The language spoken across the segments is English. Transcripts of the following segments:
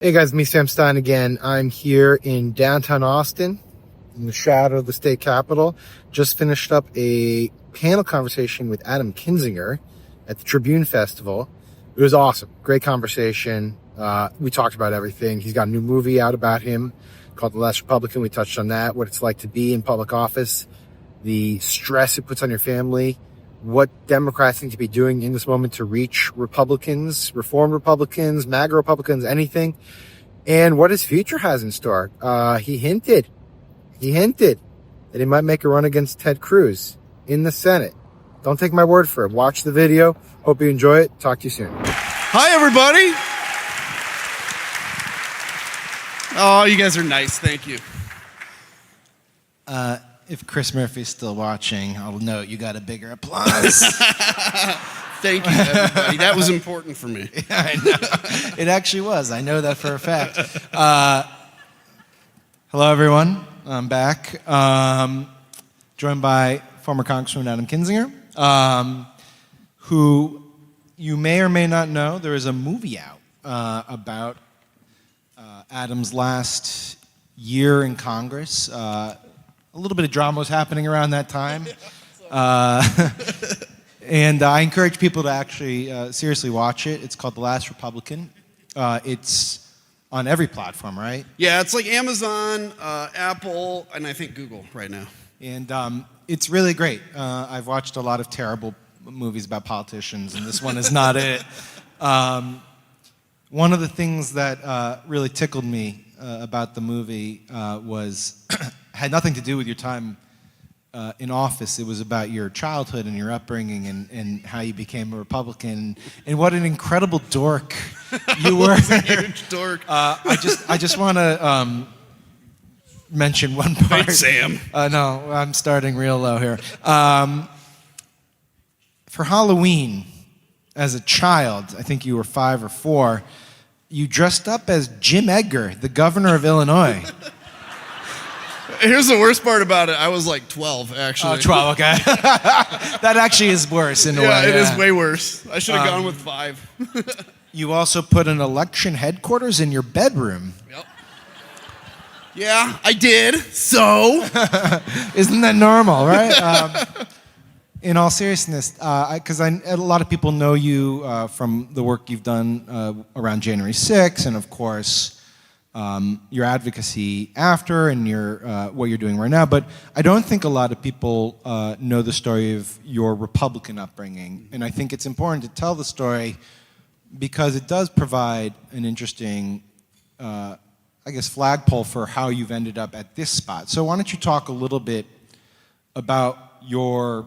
Hey guys, me Sam Stein again. I'm here in downtown Austin, in the shadow of the state capitol. Just finished up a panel conversation with Adam Kinzinger at the Tribune Festival. It was awesome. Great conversation. We talked about everything. He's got a new movie out about him called The Last Republican. We touched on that, what it's like to be in public office, the stress it puts on your family, what Democrats need to be doing in this moment to reach Republicans, reform Republicans, MAGA Republicans, anything, and what his future has in store. He hinted that he might make a run against Ted Cruz in the Senate. Don't take my word for it. Watch the video. Hope you enjoy it. Talk to you soon. Hi, everybody. Oh, you guys are nice. Thank you. If Chris Murphy's still watching, I'll note you got a bigger applause. Thank you, everybody. That was important for me. Yeah, I know. It actually was. I know that for a fact. Hello, everyone. I'm back. Joined by former Congressman Adam Kinzinger, who you may or may not know, there is a movie out about Adam's last year in Congress. A little bit of drama was happening around that time. And I encourage people to actually seriously watch it. It's called The Last Republican. It's on every platform, right? Yeah, it's like Amazon, Apple, and I think Google right now. And it's really great. I've watched a lot of terrible movies about politicians, and this one is not it. One of the things that really tickled me about the movie was had nothing to do with your time in office. It was about your childhood and your upbringing and how you became a Republican and what an incredible dork you were. A huge dork. I just want to mention one part. Hey, Sam. No, I'm starting real low here. For Halloween, as a child, I think you were 5 or 4, you dressed up as Jim Edgar, the governor of Illinois. Here's the worst part about it. I was like 12, actually. Oh, 12, okay. That actually is worse in a way. Yeah, it is way worse. I should have gone with 5. You also put an election headquarters in your bedroom. Yep. Yeah, I did. So? Isn't that normal, right? In all seriousness, because a lot of people know you from the work you've done around January 6th, and of course, your advocacy after and your what you're doing right now. But I don't think a lot of people know the story of your Republican upbringing. And I think it's important to tell the story because it does provide an interesting, flagpole for how you've ended up at this spot. So why don't you talk a little bit about your,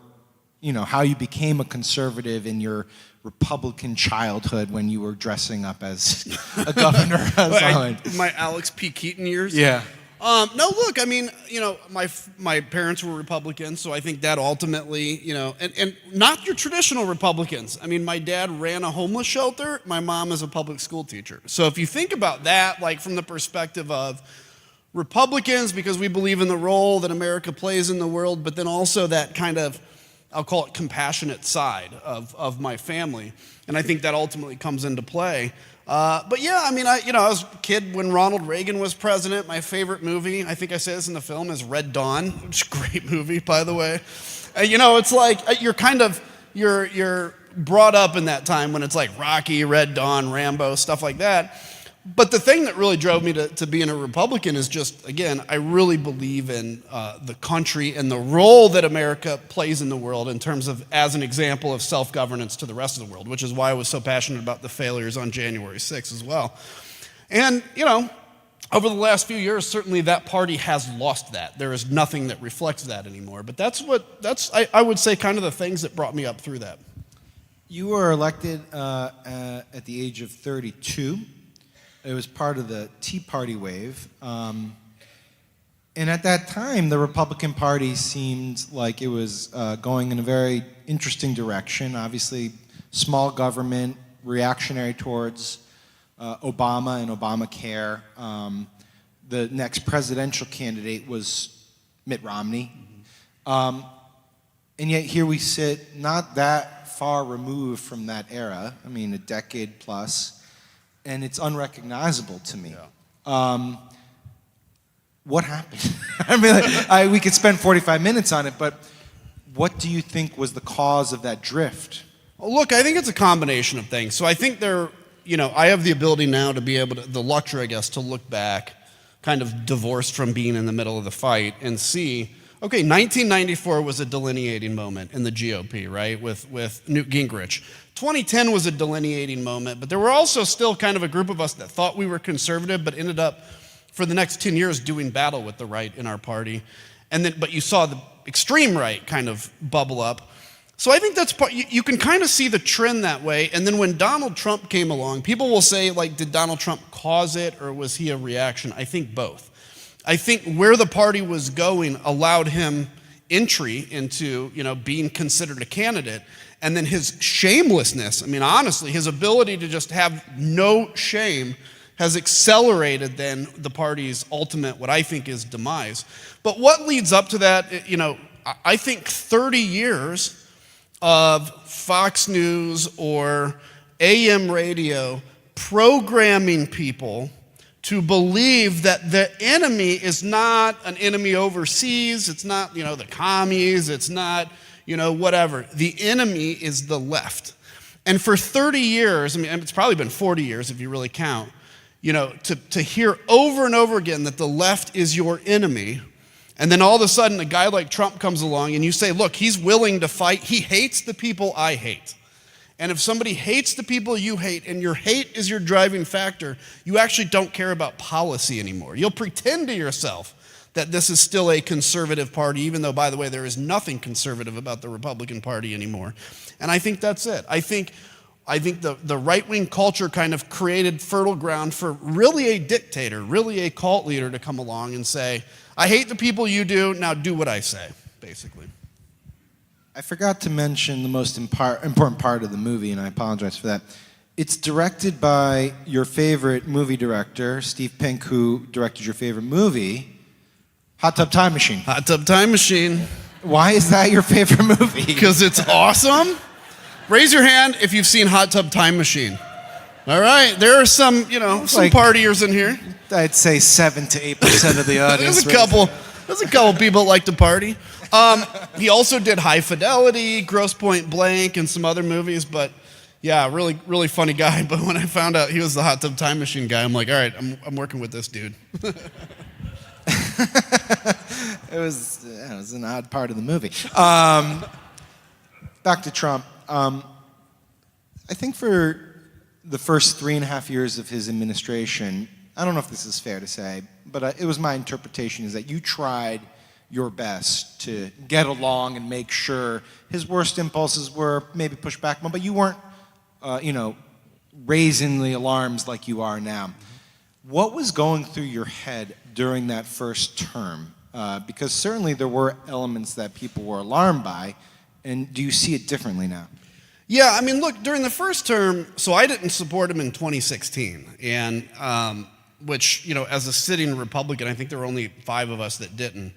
how you became a conservative in your Republican childhood when you were dressing up as a governor. My Alex P. Keaton years? Yeah. No, look, I mean, my parents were Republicans, so I think that ultimately, and not your traditional Republicans. I mean, my dad ran a homeless shelter. My mom is a public school teacher. So if you think about that, like from the perspective of Republicans, because we believe in the role that America plays in the world, but then also that kind of, I'll call it compassionate side of my family. And I think that ultimately comes into play. But yeah, I mean, I was a kid when Ronald Reagan was president. My favorite movie, I think I say this in the film, is Red Dawn, which is a great movie, by the way. It's like you're brought up in that time when it's like Rocky, Red Dawn, Rambo, stuff like that. But the thing that really drove me to being a Republican is just, again, I really believe in the country and the role that America plays in the world in terms of as an example of self-governance to the rest of the world, which is why I was so passionate about the failures on January 6th as well. And, over the last few years, certainly that party has lost that. There is nothing that reflects that anymore. But I would say, kind of the things that brought me up through that. You were elected at the age of 32. It was part of the Tea Party wave. And at that time, the Republican Party seemed like it was going in a very interesting direction. Obviously, small government, reactionary towards Obama and Obamacare. The next presidential candidate was Mitt Romney. And yet here we sit, not that far removed from that era. I mean, a decade plus. and it's unrecognizable to me. Yeah. What happened? I mean, we could spend 45 minutes on it, but what do you think was the cause of that drift? Well, look, I think it's a combination of things. So I think I have the ability now to be able to, the luxury, I guess, to look back, kind of divorced from being in the middle of the fight, and see, okay, 1994 was a delineating moment in the GOP, right, with Newt Gingrich. 2010 was a delineating moment, but there were also still kind of a group of us that thought we were conservative, but ended up, for the next 10 years, doing battle with the right in our party. But you saw the extreme right kind of bubble up. So I think that's part, you can kind of see the trend that way. And then when Donald Trump came along, people will say, like, did Donald Trump cause it or was he a reaction? I think both. I think where the party was going allowed him entry into, being considered a candidate. And then his shamelessness, I mean, honestly, his ability to just have no shame has accelerated then the party's ultimate, what I think is demise. But what leads up to that, I think 30 years of Fox News or AM radio programming people to believe that the enemy is not an enemy overseas, it's not, the commies, it's not, whatever. The enemy is the left. And for 30 years, I mean, it's probably been 40 years if you really count, to hear over and over again that the left is your enemy, and then all of a sudden a guy like Trump comes along and you say, look, he's willing to fight. He hates the people I hate. And if somebody hates the people you hate and your hate is your driving factor, you actually don't care about policy anymore. You'll pretend to yourself that this is still a conservative party, even though, by the way, there is nothing conservative about the Republican Party anymore. And I think that's it. I think the right-wing culture kind of created fertile ground for really a dictator, really a cult leader to come along and say, I hate the people you do, now do what I say, basically. I forgot to mention the most important part of the movie, and I apologize for that. It's directed by your favorite movie director, Steve Pink, who directed your favorite movie, Hot Tub Time Machine. Hot Tub Time Machine. Why is that your favorite movie? Because it's awesome. Raise your hand if you've seen Hot Tub Time Machine. All right, there are some, some partiers in here. I'd say 7 to 8% of the audience. There's a couple people that like to party. He also did High Fidelity, Grosse Point Blank, and some other movies. But yeah, really, really funny guy. But when I found out he was the Hot Tub Time Machine guy, I'm like, all right, I'm working with this dude. It was an odd part of the movie. Back to Trump. I think for the first 3.5 years of his administration, I don't know if this is fair to say, but it was my interpretation, is that you tried your best to get along and make sure his worst impulses were maybe pushed back, but you weren't, raising the alarms like you are now. What was going through your head during that first term? Because certainly there were elements that people were alarmed by, and do you see it differently now? Yeah, I mean, look, during the first term, so I didn't support him in 2016, and which, as a sitting Republican, I think there were only 5 of us that didn't.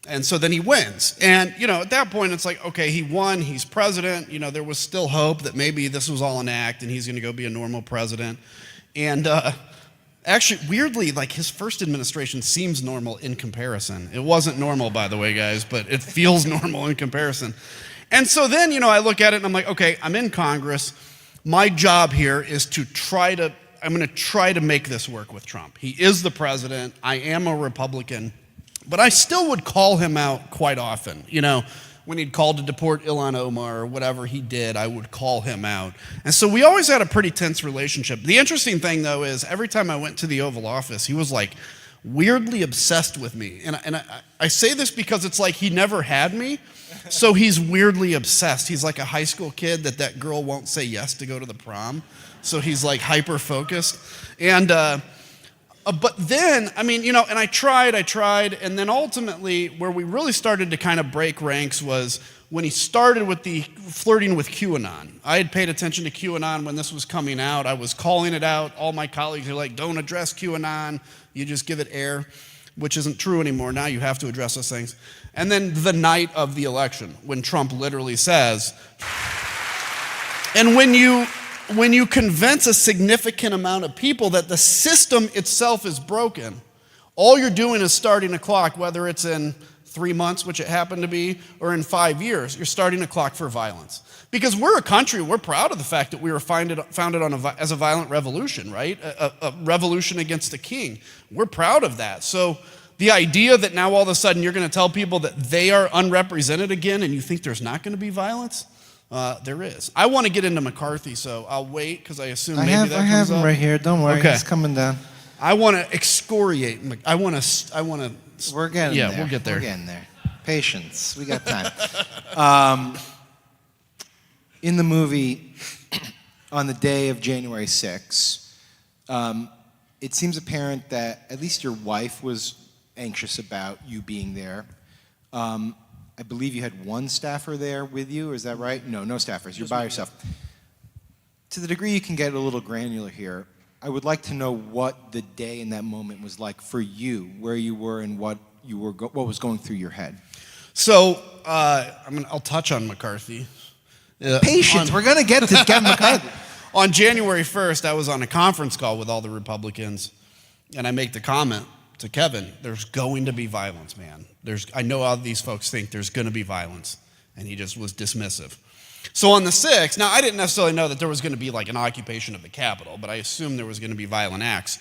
And so then he wins. And, at that point, it's like, okay, he won, he's president. There was still hope that maybe this was all an act and he's going to go be a normal president. And actually, weirdly, like his first administration seems normal in comparison. It wasn't normal, by the way, guys, but it feels normal in comparison. And so then, I look at it and I'm like, okay, I'm in Congress. My job here is I'm going to try to make this work with Trump. He is the president. I am a Republican. But I still would call him out quite often. When he'd called to deport Ilhan Omar or whatever he did, I would call him out. And so we always had a pretty tense relationship. The interesting thing, though, is every time I went to the Oval Office, he was like weirdly obsessed with me. And I say this because it's like he never had me. So he's weirdly obsessed. He's like a high school kid that girl won't say yes to go to the prom. So he's like hyper focused. And, but then, I mean, and I tried. And then ultimately where we really started to kind of break ranks was when he started with the flirting with QAnon. I had paid attention to QAnon when this was coming out. I was calling it out. All my colleagues are like, don't address QAnon. You just give it air, which isn't true anymore. Now you have to address those things. And then the night of the election, when Trump literally says, and when you when you convince a significant amount of people that the system itself is broken, all you're doing is starting a clock, whether it's in 3 months, which it happened to be, or in 5 years, you're starting a clock for violence. Because we're a country, we're proud of the fact that we were founded on as a violent revolution, right? A revolution against the king. We're proud of that. So the idea that now all of a sudden you're going to tell people that they are unrepresented again and you think there's not going to be violence, there is. I want to get into McCarthy, so I'll wait because I assume maybe that comes up. I have him right here. Don't worry, Okay. He's coming down. I want to excoriate. I want to. We're getting there. Yeah, we'll get there. We're getting there. Patience. We got time. In the movie, on the day of January 6th, it seems apparent that at least your wife was anxious about you being there. I believe you had one staffer there with you, is that right? No staffers. You're by yourself. To the degree you can get a little granular here, I would like to know what the day in that moment was like for you, where you were and what was going through your head. So I'll touch on McCarthy. Patience. We're going to get to Kevin McCarthy. On January 1st, I was on a conference call with all the Republicans, and I make the comment to Kevin, there's going to be violence, man. I know all these folks think there's going to be violence, and he just was dismissive. So on the 6th, now I didn't necessarily know that there was going to be like an occupation of the Capitol, but I assumed there was going to be violent acts.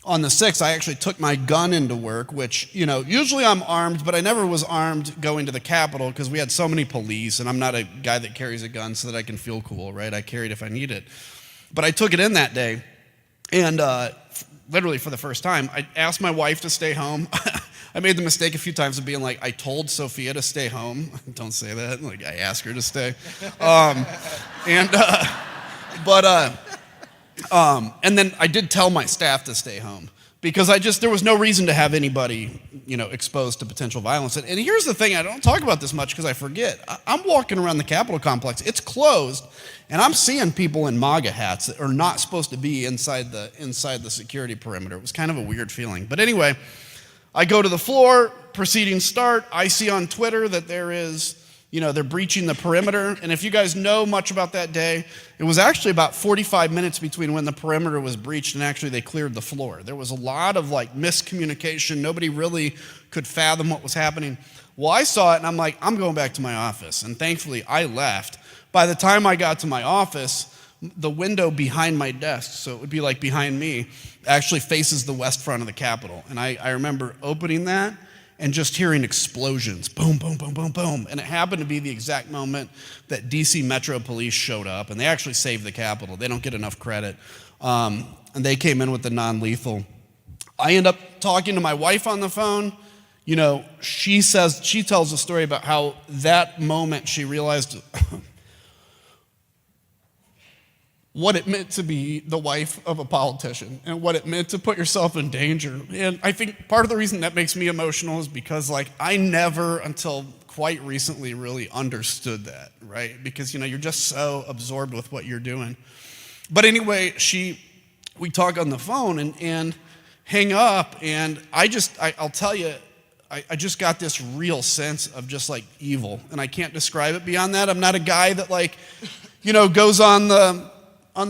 On the 6th, I actually took my gun into work, which, usually I'm armed, but I never was armed going to the Capitol because we had so many police, and I'm not a guy that carries a gun so that I can feel cool, right? I carry it if I need it. But I took it in that day, and literally for the first time, I asked my wife to stay home. I made the mistake a few times of being like, I told Sophia to stay home. Don't say that. Like, I asked her to stay. And then I did tell my staff to stay home because there was no reason to have anybody, exposed to potential violence. And here's the thing, I don't talk about this much because I forget. I'm walking around the Capitol complex. It's closed, and I'm seeing people in MAGA hats that are not supposed to be inside the security perimeter. It was kind of a weird feeling. But anyway, I go to the floor, proceedings start. I see on Twitter that there is, they're breaching the perimeter. And if you guys know much about that day, it was actually about 45 minutes between when the perimeter was breached and actually they cleared the floor. There was a lot of miscommunication. Nobody really could fathom what was happening. Well, I saw it and I'm like, I'm going back to my office. And thankfully I left. By the time I got to my office, the window behind my desk, so it would be like behind me, actually faces the west front of the Capitol. And I remember opening that and just hearing explosions, boom, boom, boom, boom, boom. And it happened to be the exact moment that DC Metro Police showed up, and they actually saved the Capitol. They don't get enough credit. And they came in with the non-lethal. I end up talking to my wife on the phone. She tells a story about how that moment she realized what it meant to be the wife of a politician and what it meant to put yourself in danger. And I think part of the reason that makes me emotional is because I never until quite recently really understood that, right? Because you're just so absorbed with what you're doing. But anyway, we talk on the phone and hang up, and I'll tell you, I just got this real sense of just evil, and I can't describe it beyond that. I'm not a guy that goes on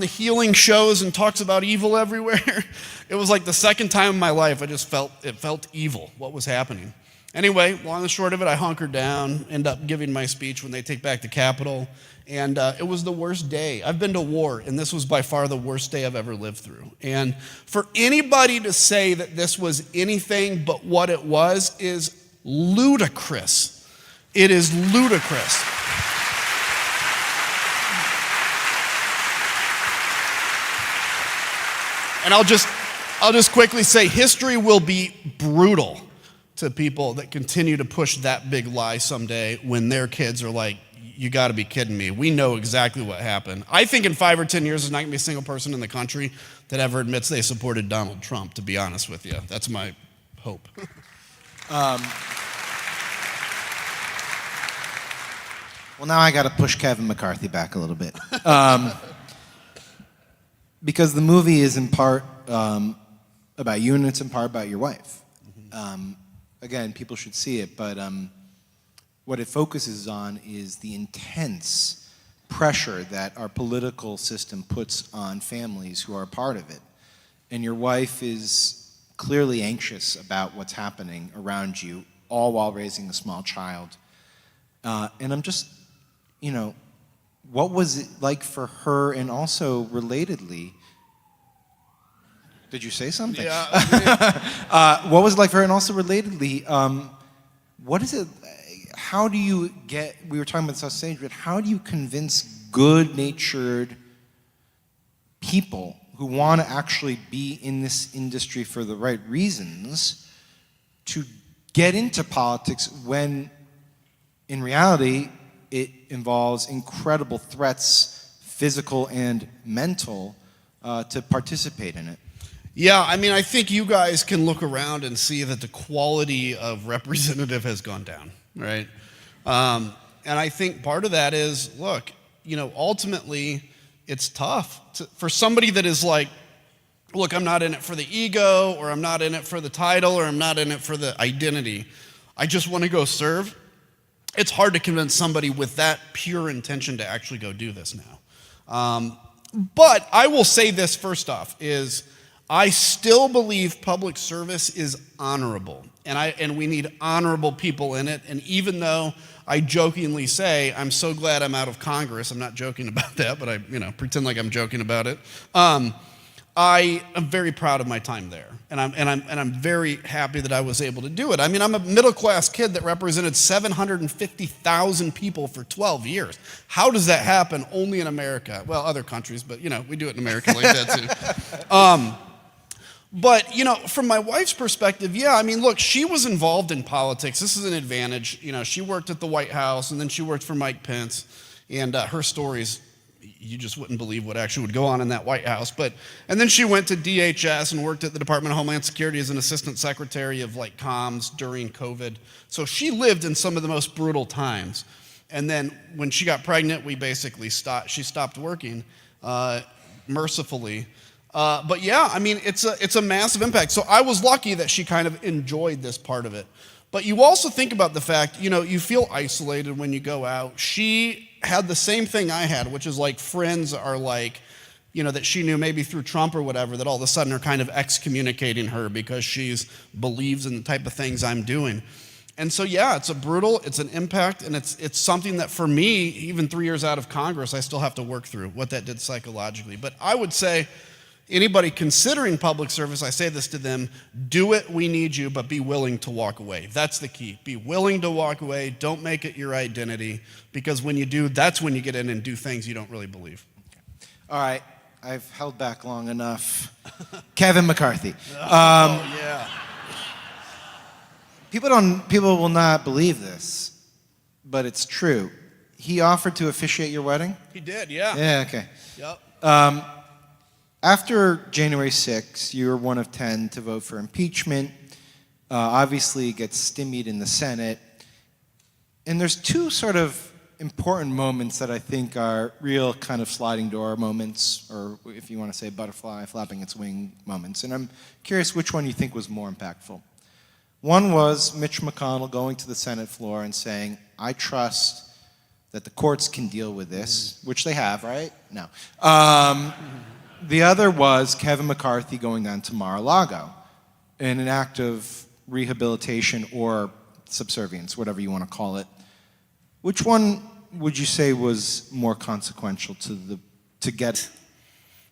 the healing shows and talks about evil everywhere. It was the second time in my life it felt evil, what was happening. Anyway, long and short of it, I hunkered down, end up giving my speech when they take back the Capitol, and it was the worst day. I've been to war, and this was by far the worst day I've ever lived through. And for anybody to say that this was anything but what it was is ludicrous. It is ludicrous. And I'll just quickly say history will be brutal to people that continue to push that big lie someday when their kids are like, you got to be kidding me. We know exactly what happened. I think in 5 or 10 years, there's not going to be a single person in the country that ever admits they supported Donald Trump, to be honest with you. That's my hope. Well, now I got to push Kevin McCarthy back a little bit. Because the movie is in part about you and it's in part about your wife. Again, people should see it, but what it focuses on is the intense pressure that our political system puts on families who are a part of it. And your wife is clearly anxious about what's happening around you, all while raising a small child. And I'm just, what was it like for her? And also, relatedly, did you say something? Yeah. What was it like for her? And also, relatedly, what is it? How do you get? We were talking about this on stage, but how do you convince good-natured people who want to actually be in this industry for the right reasons to get into politics when, in reality, it involves incredible threats, physical and mental, to participate in it? Yeah, I mean, I think you guys can look around and see that the quality of representative has gone down, right? And I think part of that is, look, ultimately, it's tough for somebody that is like, look, I'm not in it for the ego, or I'm not in it for the title, or I'm not in it for the identity. I just want to go serve. It's hard to convince somebody with that pure intention to actually go do this now. But I will say this first off, is I still believe public service is honorable, and we need honorable people in it. And even though I jokingly say I'm so glad I'm out of Congress, I'm not joking about that, but I pretend like I'm joking about it. I am very proud of my time there, and I'm very happy that I was able to do it. I mean, I'm a middle class kid that represented 750,000 people for 12 years. How does that happen? Only in America. Well, other countries, but we do it in America like that too. But, from my wife's perspective, yeah, I mean, look, she was involved in politics. This is an advantage. She worked at the White House, and then she worked for Mike Pence, and her stories, you just wouldn't believe what actually would go on in that White House. And then she went to DHS and worked at the Department of Homeland Security as an assistant secretary of comms during COVID. So she lived in some of the most brutal times. And then when she got pregnant, she stopped working, mercifully. But yeah, I mean, it's a massive impact. So I was lucky that she kind of enjoyed this part of it. But you also think about the fact, you feel isolated when you go out. She had the same thing I had, which is friends are that she knew maybe through Trump or whatever, that all of a sudden are kind of excommunicating her because she's believes in the type of things I'm doing. And so, yeah, it's an impact, and it's something that for me, even 3 years out of Congress, I still have to work through what that did psychologically. But I would say, anybody considering public service, I say this to them: do it, we need you, but be willing to walk away. That's the key. Be willing to walk away. Don't make it your identity, because when you do, that's when you get in and do things you don't really believe. Okay. All right, I've held back long enough. Kevin McCarthy. Yeah. People will not believe this, but it's true. He offered to officiate your wedding? He did, yeah. Yeah, okay. Yep. After January 6th, you were one of 10 to vote for impeachment. Obviously, it gets stymied in the Senate. And there's two sort of important moments that I think are real kind of sliding door moments, or if you want to say butterfly flapping its wing moments. And I'm curious which one you think was more impactful. One was Mitch McConnell going to the Senate floor and saying, I trust that the courts can deal with this, which they have, right? No. The other was Kevin McCarthy going down to Mar-a-Lago in an act of rehabilitation or subservience, whatever you want to call it. Which one would you say was more consequential to get?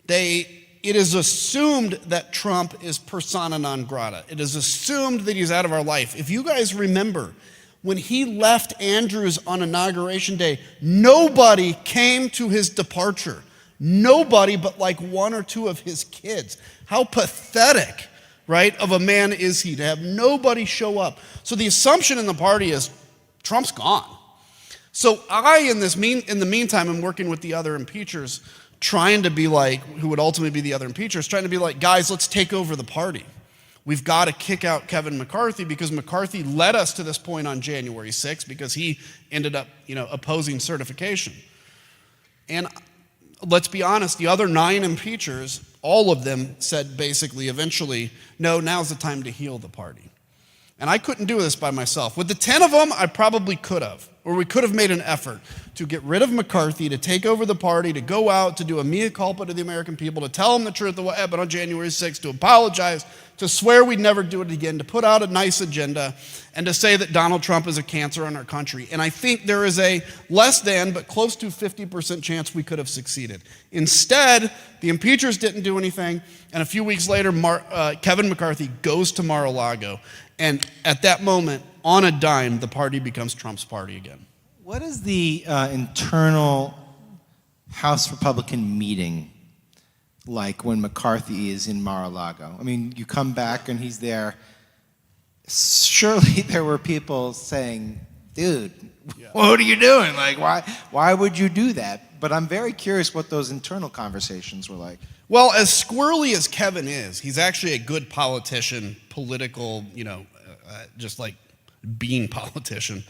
It is assumed that Trump is persona non grata. It is assumed that he's out of our life. If you guys remember, when he left Andrews on Inauguration Day, nobody came to his departure. Nobody but one or two of his kids. How pathetic, right, of a man is he to have nobody show up? So the assumption in the party is Trump's gone. So in the meantime, am working with the other impeachers, trying to be who would ultimately be the other impeachers, trying to be guys, let's take over the party. We've got to kick out Kevin McCarthy, because McCarthy led us to this point on January 6th because he ended up, opposing certification. And let's be honest, the other 9 impeachers, all of them said basically eventually, no, now's the time to heal the party. And I couldn't do this by myself. With the 10 of them, I probably could have, where we could have made an effort to get rid of McCarthy, to take over the party, to go out, to do a mea culpa to the American people, to tell them the truth of what happened on January 6th, to apologize, to swear we'd never do it again, to put out a nice agenda, and to say that Donald Trump is a cancer on our country. And I think there is a less than, but close to 50% chance we could have succeeded. Instead, the impeachers didn't do anything, and a few weeks later, Kevin McCarthy goes to Mar-a-Lago. And at that moment, on a dime, the party becomes Trump's party again. What is the internal House Republican meeting like when McCarthy is in Mar-a-Lago? I mean, you come back and he's there. Surely there were people saying, dude, what are you doing? Like, why would you do that? But I'm very curious what those internal conversations were like. Well, as squirrely as Kevin is, he's actually a good politician, political, just like being politician.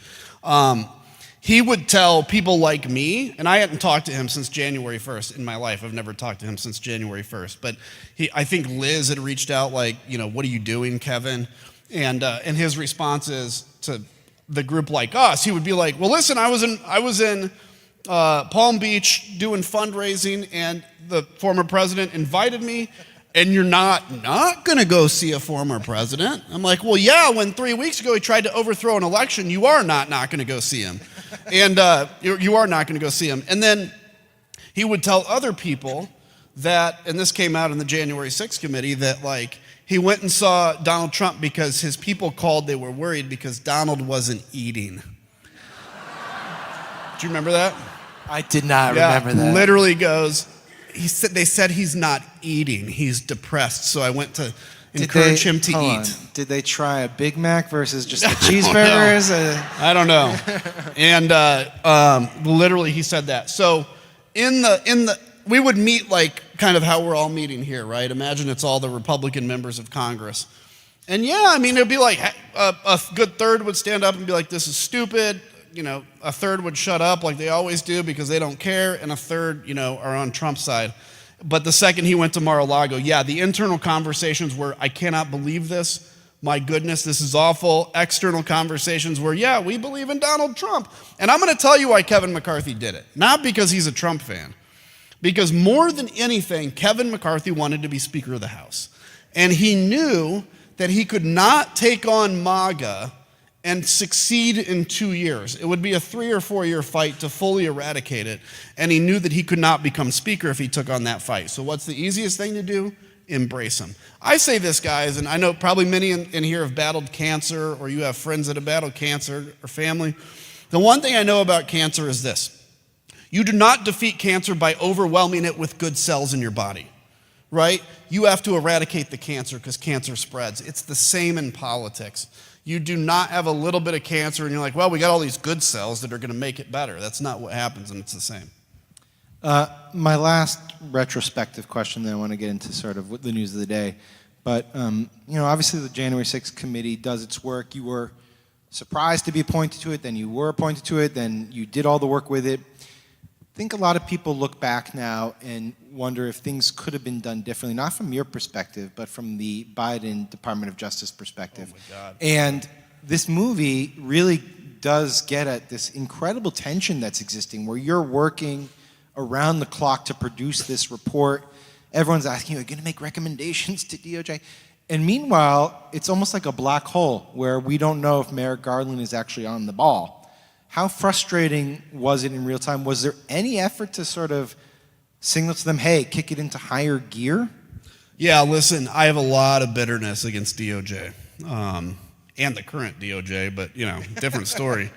He would tell people like me, and I hadn't talked to him since January 1st in my life. I've never talked to him since January 1st. But I think Liz had reached out like, what are you doing, Kevin? And his responses to the group like us, he would be like, well, listen, I was in Palm Beach doing fundraising, and the former president invited me, and you're not going to go see a former president? I'm like, well, yeah, when 3 weeks ago he tried to overthrow an election, you are not going to go see him. And you are not going to go see him. And then he would tell other people that, and this came out in the January 6th committee, that like he went and saw Donald Trump because his people called, they were worried because Donald wasn't eating. Do you remember that? I did not remember that. Literally goes, they said he's not eating, he's depressed, so I went to encourage him to eat. Did they try a Big Mac versus just the cheeseburgers? I don't know. And literally he said that. So we would meet like kind of how we're all meeting here, right? Imagine it's all the Republican members of Congress. And it'd be like a good third would stand up and be like, this is stupid. A third would shut up like they always do because they don't care, and a third, are on Trump's side. But the second he went to Mar-a-Lago, the internal conversations were, I cannot believe this. My goodness, this is awful. External conversations were, we believe in Donald Trump. And I'm going to tell you why Kevin McCarthy did it. Not because he's a Trump fan. Because more than anything, Kevin McCarthy wanted to be Speaker of the House. And he knew that he could not take on MAGA and succeed in 2 years. It would be a 3 or 4 year fight to fully eradicate it, and he knew that he could not become Speaker if he took on that fight. So what's the easiest thing to do? Embrace him. I say this, guys, and I know probably many in here have battled cancer, or you have friends that have battled cancer, or family. The one thing I know about cancer is this. You do not defeat cancer by overwhelming it with good cells in your body, right? You have to eradicate the cancer because cancer spreads. It's the same in politics. You do not have a little bit of cancer and you're like, well, we got all these good cells that are going to make it better. That's not what happens, and it's the same. My last retrospective question, then I want to get into sort of the news of the day. But, obviously the January 6th committee does its work. You were surprised to be appointed to it, then you were appointed to it, then you did all the work with it. I think a lot of people look back now and wonder if things could have been done differently, not from your perspective, but from the Biden Department of Justice perspective. Oh my God. And this movie really does get at this incredible tension that's existing where you're working around the clock to produce this report. Everyone's asking you, are you going to make recommendations to DOJ? And meanwhile, it's almost like a black hole where we don't know if Merrick Garland is actually on the ball. How frustrating was it in real time? Was there any effort to sort of signal to them, hey, kick it into higher gear? Yeah, listen, I have a lot of bitterness against DOJ and the current DOJ, but, different story.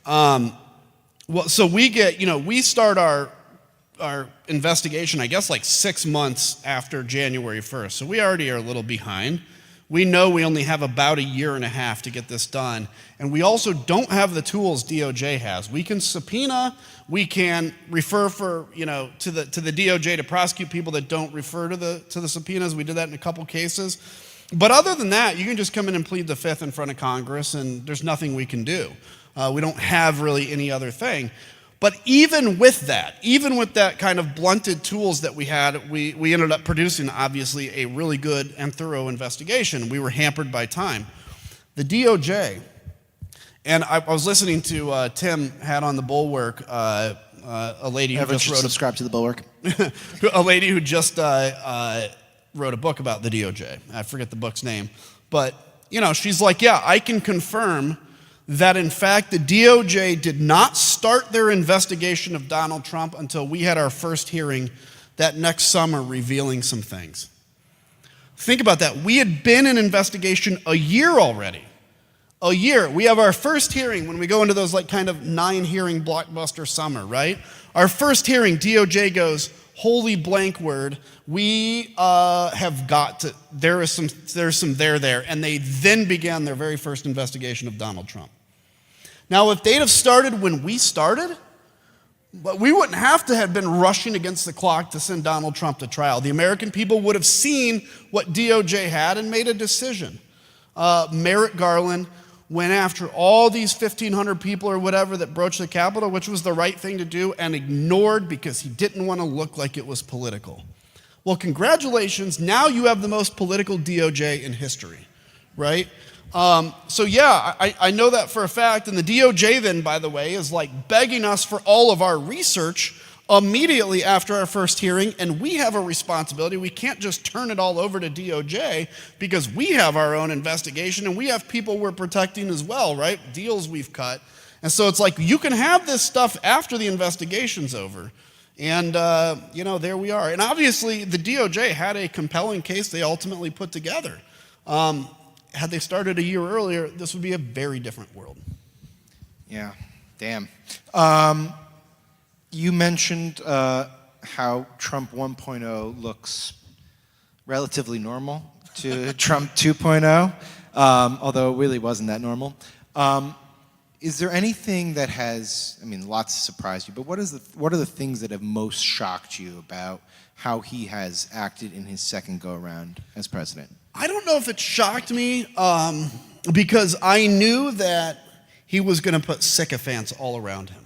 So we start our investigation, I guess, like 6 months after January 1st. So we already are a little behind. We know we only have about 1.5 years to get this done. And we also don't have the tools DOJ has. We can subpoena, we can refer to the DOJ to prosecute people that don't refer to the subpoenas. We did that in a couple cases. But other than that, you can just come in and plead the fifth in front of Congress, and there's nothing we can do. We don't have really any other thing. But even with that kind of blunted tools that we had, we ended up producing, obviously, a really good and thorough investigation. We were hampered by time. The DOJ And I was listening to Tim had on the Bulwark a lady who just subscribe to the Bulwark. a lady who just wrote a book about the DOJ. I forget the book's name, but she's like, yeah, I can confirm that in fact the DOJ did not start their investigation of Donald Trump until we had our first hearing that next summer revealing some things. Think about that. We had been in investigation a year already. A year. We have our first hearing when we go into those like kind of 9-hearing blockbuster summer, right? Our first hearing, DOJ goes, holy blank word, we have got to, there's some there, and they then began their very first investigation of Donald Trump. Now, if they'd have started when we started, but we wouldn't have to have been rushing against the clock to send Donald Trump to trial. The American people would have seen what DOJ had and made a decision. Merrick Garland went after all these 1,500 people or whatever that broached the Capitol, which was the right thing to do, and ignored because he didn't want to look like it was political. Well, congratulations. Now you have the most political DOJ in history, right? So yeah, I know that for a fact. And the DOJ then, by the way, is like begging us for all of our research immediately after our first hearing. And we have a responsibility. We can't just turn it all over to DOJ because we have our own investigation and we have people we're protecting as well, right? Deals we've cut. And so it's like, you can have this stuff after the investigation's over. And, there we are. And obviously the DOJ had a compelling case they ultimately put together. Had they started a year earlier, this would be a very different world. Yeah, damn. You mentioned how Trump 1.0 looks relatively normal to Trump 2.0, although it really wasn't that normal. Is there anything that has, lots surprised you, but what are the things that have most shocked you about how he has acted in his second go-around as president? I don't know if it shocked me because I knew that he was going to put sycophants all around him.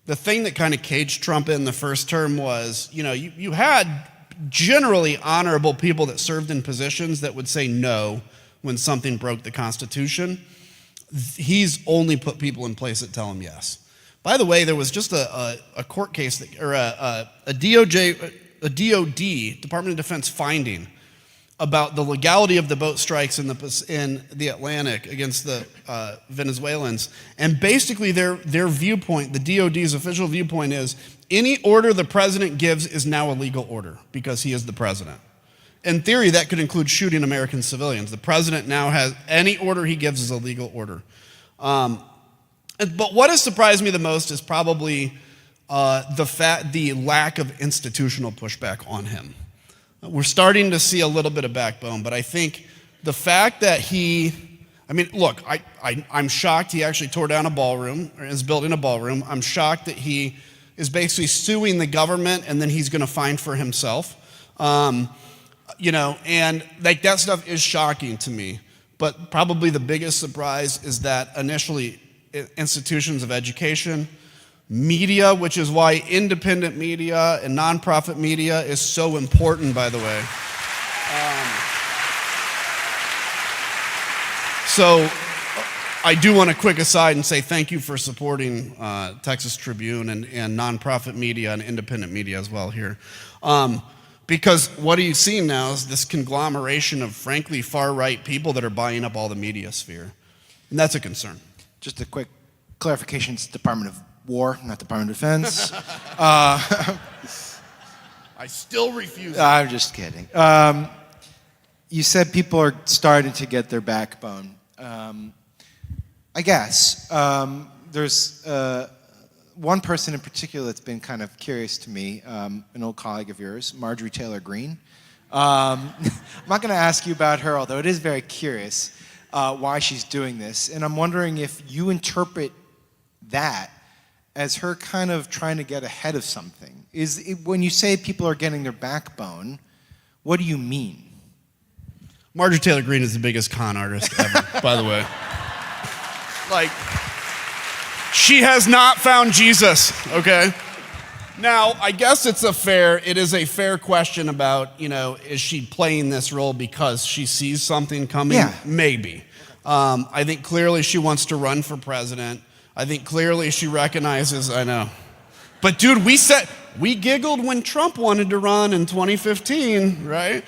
The thing that kind of caged Trump in the first term was, you had generally honorable people that served in positions that would say no when something broke the Constitution. He's only put people in place that tell him yes. By the way, there was just a court case, or a DOD, Department of Defense finding about the legality of the boat strikes in the Atlantic against the Venezuelans. And basically their viewpoint, the DOD's official viewpoint is, any order the president gives is now a legal order because he is the president. In theory, that could include shooting American civilians. The president now has, any order he gives is a legal order. But what has surprised me the most is probably the lack of institutional pushback on him. We're starting to see a little bit of backbone, but I think the fact that I'm shocked he actually tore down a ballroom, or is building a ballroom. I'm shocked that he is basically suing the government and then he's going to fine for himself. And like that stuff is shocking to me. But probably the biggest surprise is that initially institutions of education, media, which is why independent media and nonprofit media is so important, by the way. So I do want a quick aside and say thank you for supporting Texas Tribune and nonprofit media and independent media as well here. Because what are you seeing now is this conglomeration of, frankly, far-right people that are buying up all the media sphere. And that's a concern. Just a quick clarification, it's Department of War, not Department of Defense. I still refuse. I'm just kidding. You said people are starting to get their backbone. I guess there's one person in particular that's been kind of curious to me, an old colleague of yours, Marjorie Taylor Greene. I'm not going to ask you about her, although it is very curious why she's doing this. And I'm wondering if you interpret that as her kind of trying to get ahead of something. When you say people are getting their backbone, what do you mean? Marjorie Taylor Greene is the biggest con artist ever, by the way. Like, she has not found Jesus, okay? Now, I guess it is a fair question about, is she playing this role because she sees something coming? Yeah. Maybe. I think clearly she wants to run for president. I think clearly she recognizes, I know. But dude, we giggled when Trump wanted to run in 2015, right?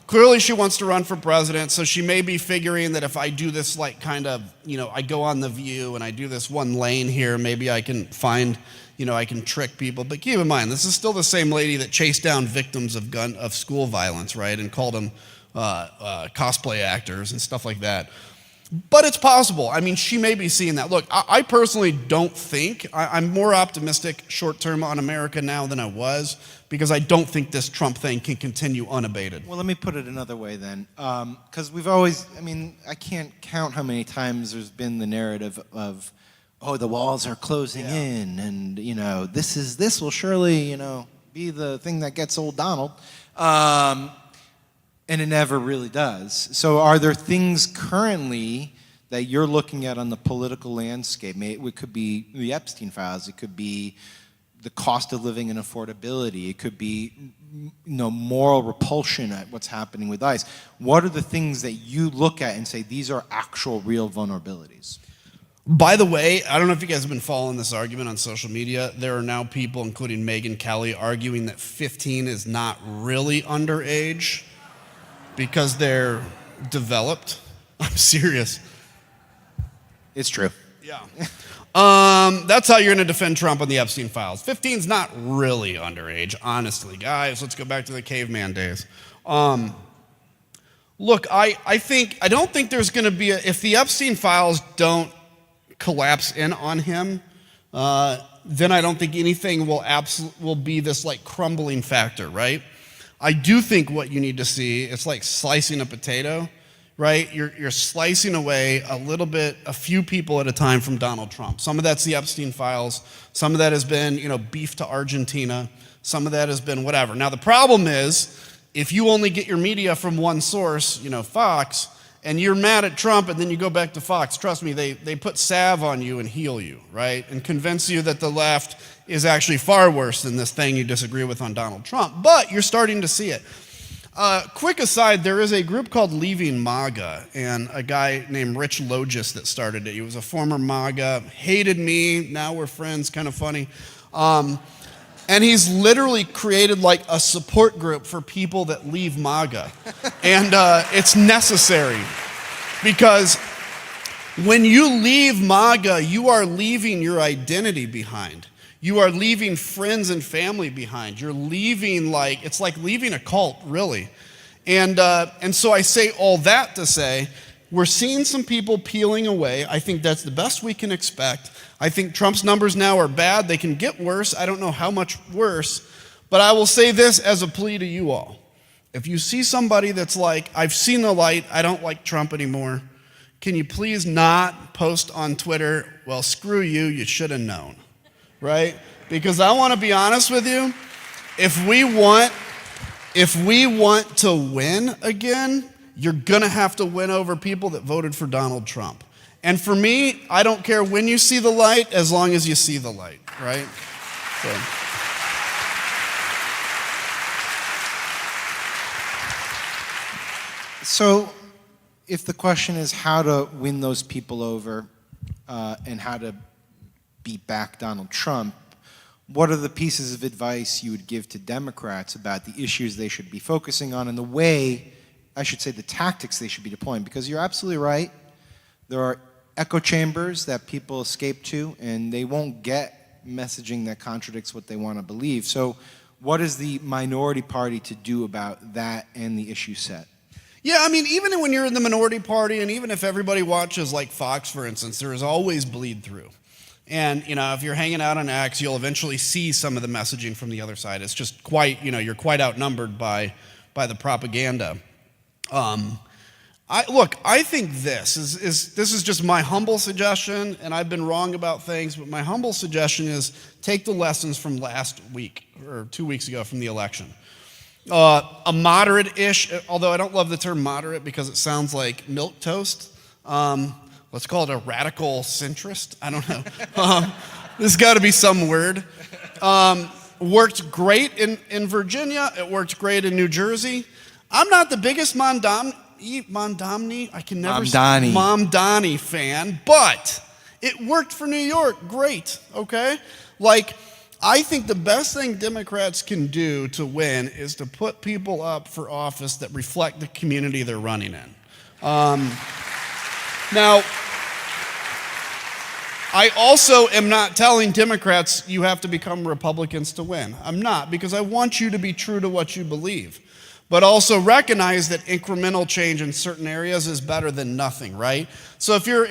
Clearly she wants to run for president, so she may be figuring that if I do this I go on The View and I do this one lane here, maybe I can find, I can trick people. But keep in mind, this is still the same lady that chased down victims of school violence, right? And called them cosplay actors and stuff like that. But it's possible. I mean, she may be seeing that. Look, I personally don't think, I'm more optimistic short-term on America now than I was, because I don't think this Trump thing can continue unabated. Well, let me put it another way then. Because we've always, I can't count how many times there's been the narrative of, oh, the walls are closing in, and, this will surely, be the thing that gets old Donald. And it never really does. So are there things currently that you're looking at on the political landscape? It could be the Epstein files. It could be the cost of living and affordability. It could be moral repulsion at what's happening with ICE. What are the things that you look at and say, these are actual real vulnerabilities? By the way, I don't know if you guys have been following this argument on social media. There are now people, including Megyn Kelly, arguing that 15 is not really underage because they're developed. I'm serious. It's true. Yeah. That's how you're going to defend Trump on the Epstein files. 15's not really underage, honestly. Guys, let's go back to the caveman days. Look, I don't think there's going to be if the Epstein files don't collapse in on him, then I don't think anything will be this crumbling factor, right? I do think what you need to see, it's like slicing a potato, right? You're slicing away a few people at a time from Donald Trump. Some of that's the Epstein files. Some of that has been, beef to Argentina. Some of that has been whatever. Now, the problem is, if you only get your media from one source, Fox, and you're mad at Trump and then you go back to Fox, trust me, they put salve on you and heal you, right? And convince you that the left is actually far worse than this thing you disagree with on Donald Trump. But you're starting to see it. Quick aside, there is a group called Leaving MAGA, and a guy named Rich Logis that started it. He was a former MAGA, hated me, now we're friends, kind of funny. And he's literally created a support group for people that leave MAGA. And it's necessary, because when you leave MAGA, you are leaving your identity behind. You are leaving friends and family behind. You're leaving it's like leaving a cult, really. And so I say all that to say, we're seeing some people peeling away. I think that's the best we can expect. I think Trump's numbers now are bad. They can get worse. I don't know how much worse. But I will say this as a plea to you all. If you see somebody that's I've seen the light, I don't like Trump anymore, can you please not post on Twitter, well, screw you, you should have known. Right? Because I want to be honest with you, if we want to win again, you're going to have to win over people that voted for Donald Trump. And for me, I don't care when you see the light, as long as you see the light, right? So if the question is how to win those people over and how to beat back Donald Trump, what are the pieces of advice you would give to Democrats about the issues they should be focusing on and the tactics they should be deploying? Because you're absolutely right. There are echo chambers that people escape to, and they won't get messaging that contradicts what they want to believe. So what is the minority party to do about that and the issue set? Yeah, even when you're in the minority party, and even if everybody watches Fox, for instance, there is always bleed through. And, if you're hanging out on X, you'll eventually see some of the messaging from the other side. It's just you're quite outnumbered by the propaganda. I think this is just my humble suggestion, and I've been wrong about things, but my humble suggestion is take the lessons from last week, or 2 weeks ago from the election. A moderate-ish, although I don't love the term moderate because it sounds like milquetoast. Let's call it a radical centrist. I don't know. There's got to be some word. Worked great in Virginia. It worked great in New Jersey. I'm not the biggest Mamdani fan, but it worked for New York. Great, okay? Like, I think the best thing Democrats can do to win is to put people up for office that reflect the community they're running in. Now, I also am not telling Democrats you have to become Republicans to win. I'm not, because I want you to be true to what you believe. But also recognize that incremental change in certain areas is better than nothing, right? So if you're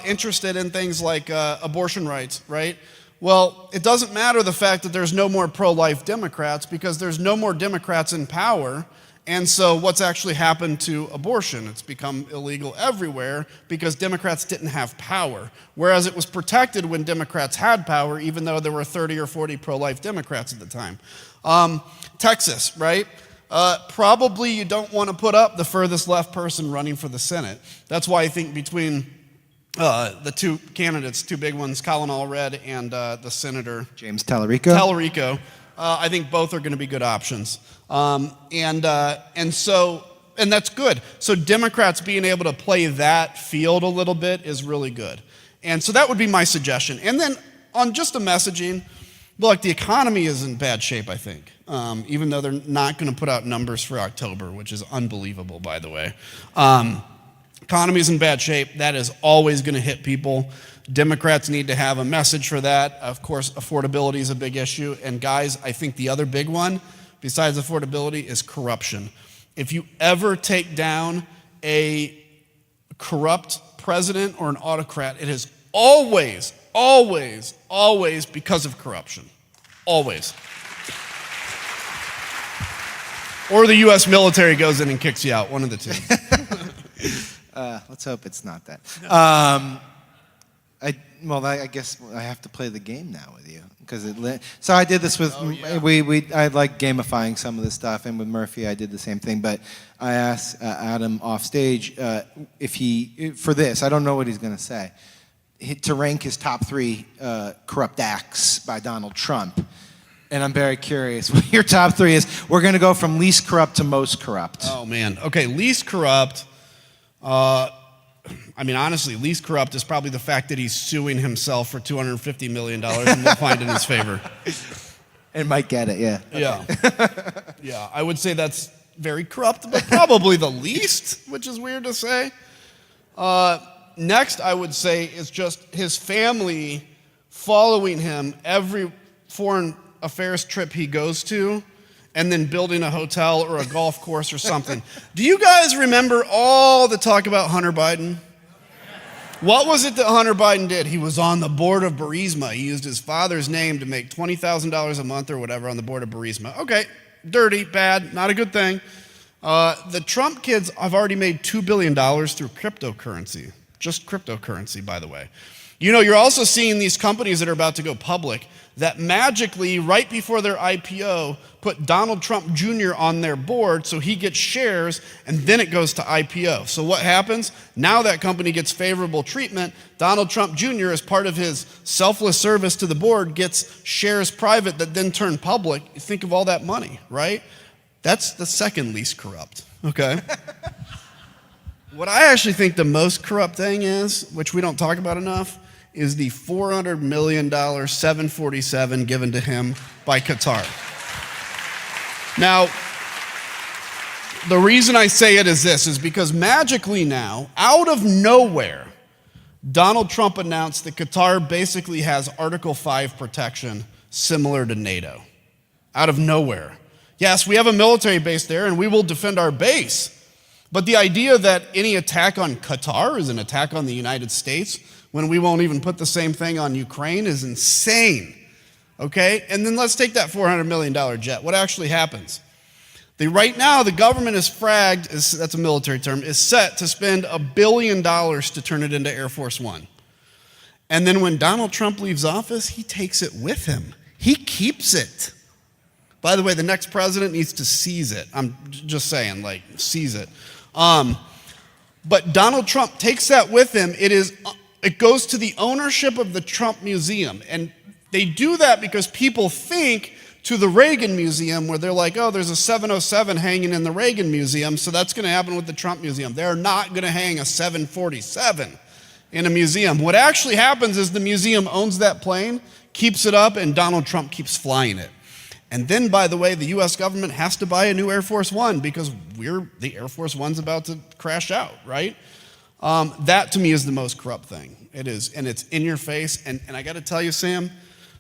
interested in things like abortion rights, right? Well, it doesn't matter the fact that there's no more pro-life Democrats, because there's no more Democrats in power. And so what's actually happened to abortion? It's become illegal everywhere because Democrats didn't have power, whereas it was protected when Democrats had power, even though there were 30 or 40 pro-life Democrats at the time. Texas, right? Probably you don't want to put up the furthest left person running for the Senate. That's why I think between the two candidates, two big ones, Colin Allred and the Senator James Tallarico. I think both are going to be good options. And that's good. So Democrats being able to play that field a little bit is really good. And so that would be my suggestion. And then on just the messaging, look, the economy is in bad shape, I think, even though they're not going to put out numbers for October, which is unbelievable, by the way. Economy is in bad shape. That is always going to hit people. Democrats need to have a message for that. Of course, affordability is a big issue. And guys, I think the other big one, besides affordability, is corruption. If you ever take down a corrupt president or an autocrat, it is always, always, always because of corruption. Always. Or the U.S. military goes in and kicks you out, one of the two. Let's hope it's not that. I guess I have to play the game now with you, so I did this with I like gamifying some of this stuff, and with Murphy I did the same thing. But I asked Adam off stage if he, for this, I don't know what he's going to say, to rank his top 3 corrupt acts by Donald Trump. And I'm very curious what your top 3 is. We're going to go from least corrupt to most corrupt. Oh man, okay, least corrupt. Honestly, least corrupt is probably the fact that he's suing himself for $250 million and we'll find in his favor. And might get it, yeah. Yeah. Yeah, I would say that's very corrupt, but probably the least, which is weird to say. Next, I would say, is just his family following him every foreign affairs trip he goes to, and then building a hotel or a golf course or something. Do you guys remember all the talk about Hunter Biden? What was it that Hunter Biden did? He was on the board of Burisma. He used his father's name to make $20,000 a month or whatever on the board of Burisma. Okay, dirty, bad, not a good thing. The Trump kids have already made $2 billion through cryptocurrency. Just cryptocurrency, by the way. You know, you're also seeing these companies that are about to go public that magically, right before their IPO, put Donald Trump Jr. on their board so he gets shares, and then it goes to IPO. So what happens? Now that company gets favorable treatment. Donald Trump Jr., as part of his selfless service to the board, gets shares private that then turn public. You think of all that money, right? That's the second least corrupt, okay? What I actually think the most corrupt thing is, which we don't talk about enough, is the $400 million 747 given to him by Qatar. Now, the reason I say it is this, is because magically now, out of nowhere, Donald Trump announced that Qatar basically has Article 5 protection similar to NATO. Out of nowhere. Yes, we have a military base there and we will defend our base. But the idea that any attack on Qatar is an attack on the United States when we won't even put the same thing on Ukraine is insane, okay? And then let's take that $400 million jet. What actually happens? Right now, the government is that's a military term, is set to spend $1 billion to turn it into Air Force One. And then when Donald Trump leaves office, he takes it with him. He keeps it. By the way, the next president needs to seize it. I'm just saying, seize it. But Donald Trump takes that with him. It is It goes to the ownership of the Trump Museum. And they do that because people think to the Reagan Museum, where they're like, oh, there's a 707 hanging in the Reagan Museum, so that's going to happen with the Trump Museum. They're not going to hang a 747 in a museum. What actually happens is the museum owns that plane, keeps it up, and Donald Trump keeps flying it. And then, by the way, the U.S. government has to buy a new Air Force One because the Air Force One's about to crash out, right? That, to me, is the most corrupt thing. It is, and it's in your face. And I got to tell you, Sam,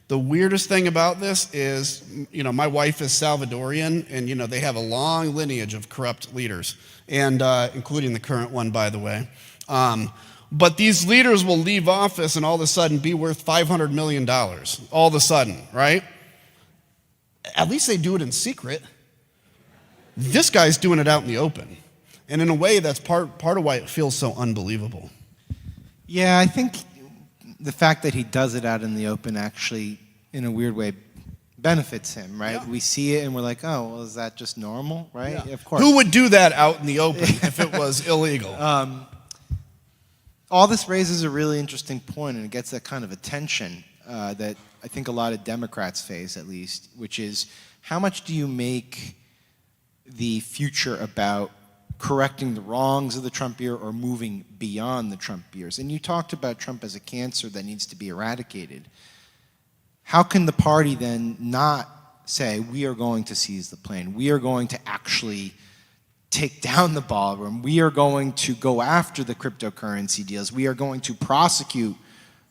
the weirdest thing about this is, my wife is Salvadorian, and, they have a long lineage of corrupt leaders, and including the current one, by the way. But these leaders will leave office and all of a sudden be worth $500 million, all of a sudden, right? At least they do it in secret. This guy's doing it out in the open. And in a way, that's part of why it feels so unbelievable. Yeah, I think the fact that he does it out in the open actually, in a weird way, benefits him, right? Yeah. We see it and we're like, oh, well, is that just normal, right? Yeah. Of course. Who would do that out in the open if it was illegal? All this raises a really interesting point, and it gets that kind of attention that I think a lot of Democrats face, at least, which is how much do you make the future about correcting the wrongs of the Trump year or moving beyond the Trump years? And you talked about Trump as a cancer that needs to be eradicated. How can the party then not say, we are going to seize the plane, we are going to actually take down the ballroom, we are going to go after the cryptocurrency deals, we are going to prosecute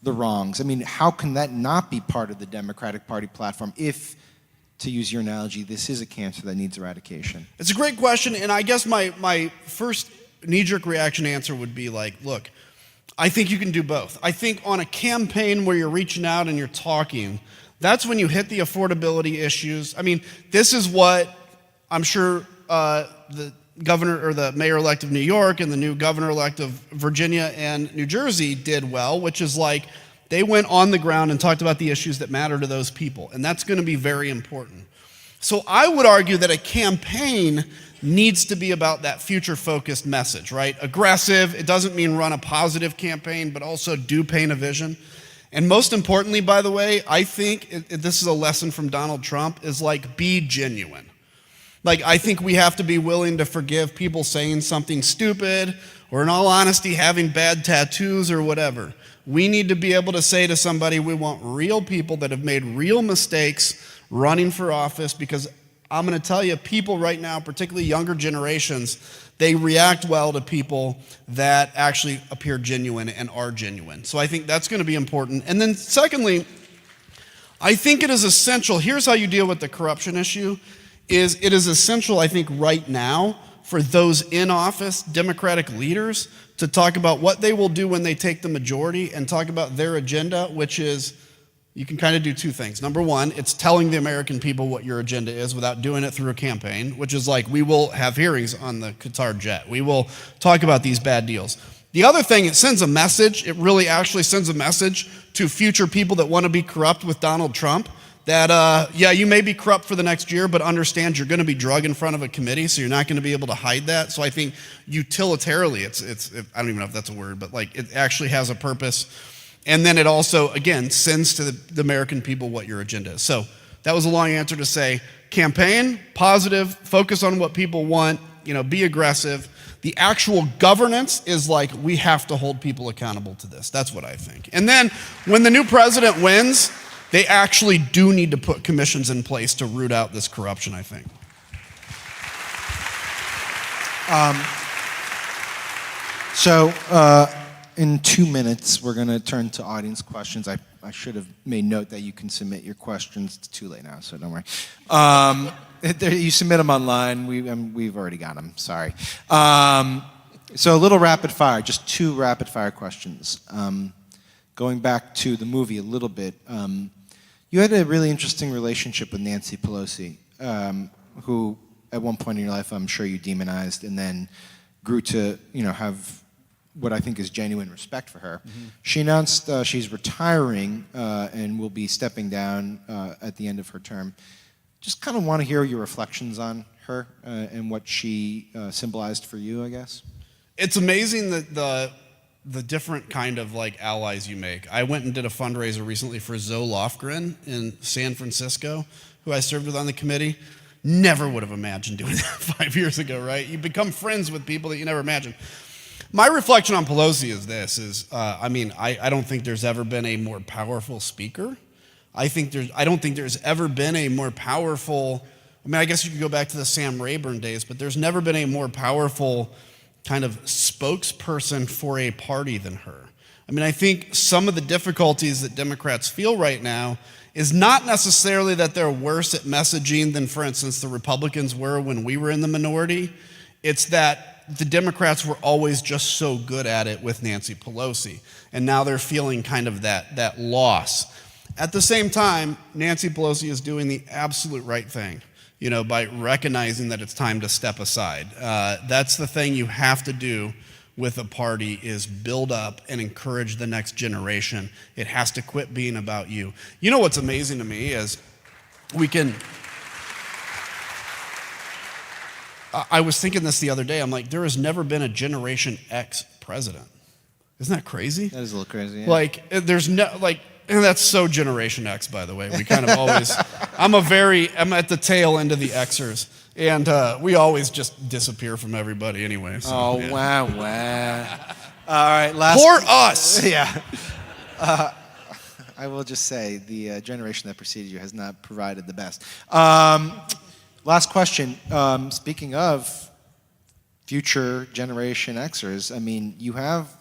the wrongs? I mean, how can that not be part of the Democratic Party platform if, to use your analogy, this is a cancer that needs eradication? It's a great question, and I guess my first knee-jerk reaction answer would be like, look, I think you can do both. I think on a campaign where you're reaching out and you're talking, that's when you hit the affordability issues. I mean, this is what I'm sure the governor or the mayor-elect of New York and the new governor-elect of Virginia and New Jersey did well, which is like they went on the ground and talked about the issues that matter to those people, and that's going to be very important. So I would argue that a campaign needs to be about that future-focused message, right? Aggressive. It doesn't mean run a positive campaign, but also do paint a vision. And most importantly, by the way, I think this is a lesson from Donald Trump, is like, be genuine. Like, I think we have to be willing to forgive people saying something stupid or, in all honesty, having bad tattoos or whatever. We need to be able to say to somebody, we want real people that have made real mistakes running for office, because I'm going to tell you, people right now, particularly younger generations, they react well to people that actually appear genuine and are genuine. So I think that's going to be important. And then secondly, I think it is essential, here's how you deal with the corruption issue, is it is essential, I think, right now for those in office, Democratic leaders, to talk about what they will do when they take the majority and talk about their agenda, which is, you can kind of do two things. Number one, it's telling the American people what your agenda is without doing it through a campaign, which is like, we will have hearings on the Qatar jet. We will talk about these bad deals. The other thing, it sends a message. It really actually sends a message to future people that want to be corrupt with Donald Trump that, yeah, you may be corrupt for the next year, but understand you're going to be drug in front of a committee, so you're not going to be able to hide that. So I think utilitarianly, I don't even know if that's a word, but like it actually has a purpose. And then it also, again, sends to the American people what your agenda is. So that was a long answer to say, campaign, positive, focus on what people want, be aggressive. The actual governance is like, we have to hold people accountable to this. That's what I think. And then when the new president wins, they actually do need to put commissions in place to root out this corruption, I think. In 2 minutes, we're going to turn to audience questions. I should have made note that you can submit your questions. It's too late now, so don't worry. You submit them online. We've already got them. Sorry. So a little rapid fire, just 2 rapid fire questions. Going back to the movie a little bit, you had a really interesting relationship with Nancy Pelosi, who at one point in your life I'm sure you demonized, and then grew to have what I think is genuine respect for her. Mm-hmm. She announced she's retiring and will be stepping down at the end of her term. Just kind of want to hear your reflections on her and what she symbolized for you, I guess. It's amazing that the different kind of like allies you make. I went and did a fundraiser recently for Zoe Lofgren in San Francisco, who I served with on the committee. Never would have imagined doing that 5 years ago, right? You become friends with people that you never imagined. My reflection on Pelosi is this, I don't think there's ever been a more powerful speaker. I don't think there's ever been a more powerful, I guess you could go back to the Sam Rayburn days, but there's never been a more powerful kind of spokesperson for a party than her. I think some of the difficulties that Democrats feel right now is not necessarily that they're worse at messaging than, for instance, the Republicans were when we were in the minority. It's that the Democrats were always just so good at it with Nancy Pelosi, and now they're feeling kind of that loss. At the same time, Nancy Pelosi is doing the absolute right thing, by recognizing that it's time to step aside. That's the thing you have to do with a party, is build up and encourage the next generation. It has to quit being about you. You know what's amazing to me is I was thinking this the other day. I'm like, there has never been a Generation X president. Isn't that crazy? That is a little crazy. Yeah. And that's so Generation X, by the way. We kind of always, I'm at the tail end of the Xers. And we always just disappear from everybody anyway. So, yeah. Wow. All right, For us! Yeah. I will just say the generation that preceded you has not provided the best. Last question. Speaking of future Generation Xers, you have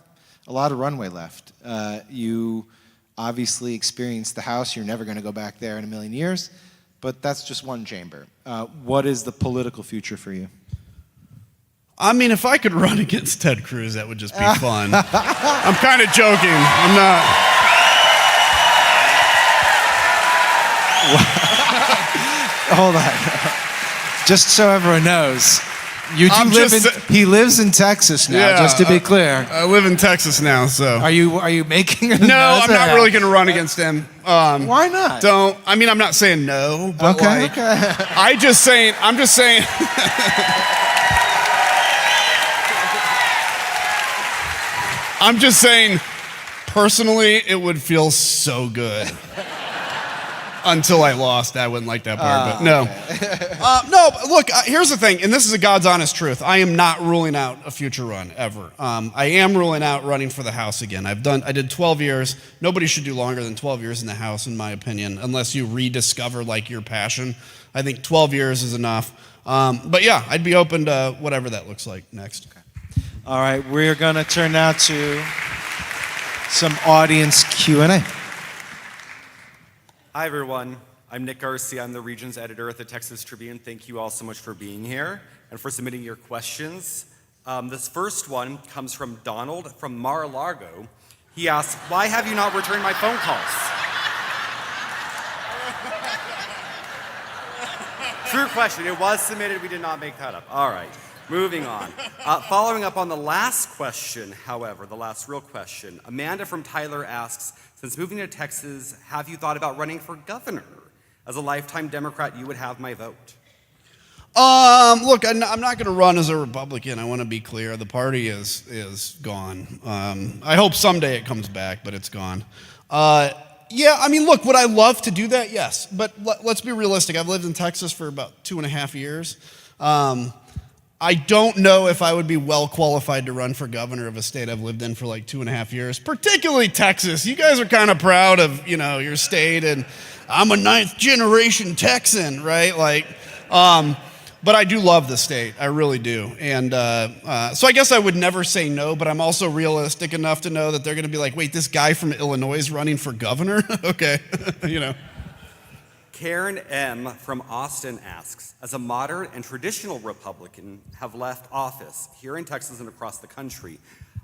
a lot of runway left. You obviously experienced the House. You're never going to go back there in a million years. But that's just one chamber. What is the political future for you? If I could run against Ted Cruz, that would just be fun. I'm kind of joking. I'm not. Hold on. Just so everyone knows, he lives in Texas now, yeah, just to be clear. I live in Texas now, so. Are you making a No, I'm not really going to run against him. Why not? I'm not saying no, but okay. I'm just saying. I'm just saying, personally, it would feel so good. Until I lost, I wouldn't like that part, but no. Okay. Look, here's the thing, and this is a God's honest truth. I am not ruling out a future run, ever. I am ruling out running for the House again. I did 12 years. Nobody should do longer than 12 years in the House, in my opinion, unless you rediscover, your passion. I think 12 years is enough. But yeah, I'd be open to whatever that looks like next. Okay. All right, we're going to turn now to some audience Q&A. Hi, everyone. I'm Nick Garcia. I'm the Regions Editor at the Texas Tribune. Thank you all so much for being here and for submitting your questions. This first one comes from Donald from Mar-a-Lago. He asks, why have you not returned my phone calls? True question. It was submitted. We did not make that up. All right. Moving on. Following up on the last question, however, the last real question, Amanda from Tyler asks, since moving to Texas, have you thought about running for governor? As a lifetime Democrat, you would have my vote. Look, I'm not going to run as a Republican. I want to be clear. The party is gone. I hope someday it comes back, but it's gone. Look, would I love to do that? Yes. But let's be realistic. I've lived in Texas for about 2.5 years. I don't know if I would be well qualified to run for governor of a state I've lived in for 2.5 years, particularly Texas. You guys are kind of proud of, your state, and I'm a 9th generation Texan, right? But I do love the state. I really do. And so I guess I would never say no, but I'm also realistic enough to know that they're going to be like, wait, this guy from Illinois is running for governor? Okay, Karen M. from Austin asks, as a moderate and traditional Republican have left office here in Texas and across the country,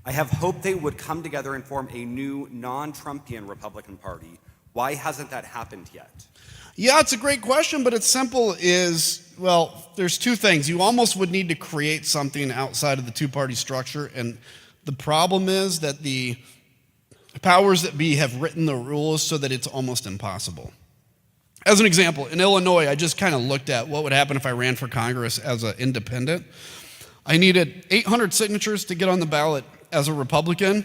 I have hoped they would come together and form a new non-Trumpian Republican Party. Why hasn't that happened yet? Yeah, it's a great question, but it's simple there's two things. You almost would need to create something outside of the two-party structure, and the problem is that the powers that be have written the rules so that it's almost impossible. As an example, in Illinois, I just kind of looked at what would happen if I ran for Congress as an independent. I needed 800 signatures to get on the ballot as a Republican,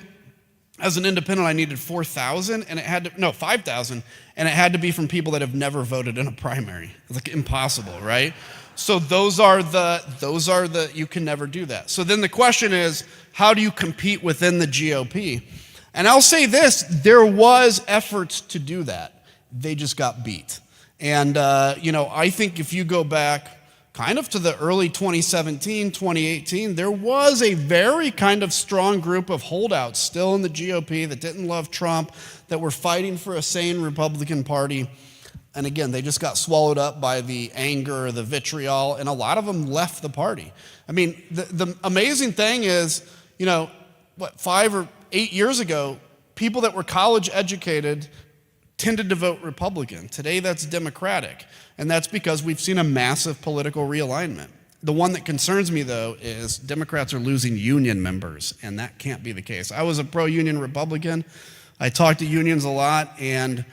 As an independent, I needed 4,000, and it had to, no, 5,000, and it had to be from people that have never voted in a primary. It's like impossible, right? So those are the, you can never do that. So then the question is, how do you compete within the GOP? And I'll say this, there was efforts to do that. They just got beat. And, I think if you go back kind of to the early 2017, 2018, there was a very kind of strong group of holdouts still in the GOP that didn't love Trump, that were fighting for a sane Republican Party. And again, they just got swallowed up by the anger, the vitriol, and a lot of them left the party. I mean, the amazing thing is, 5 or 8 years ago, people that were college educated tended to vote Republican. Today, that's Democratic. And that's because we've seen a massive political realignment. The one that concerns me, though, is Democrats are losing union members, and that can't be the case. I was a pro-union Republican. I talked to unions a lot, and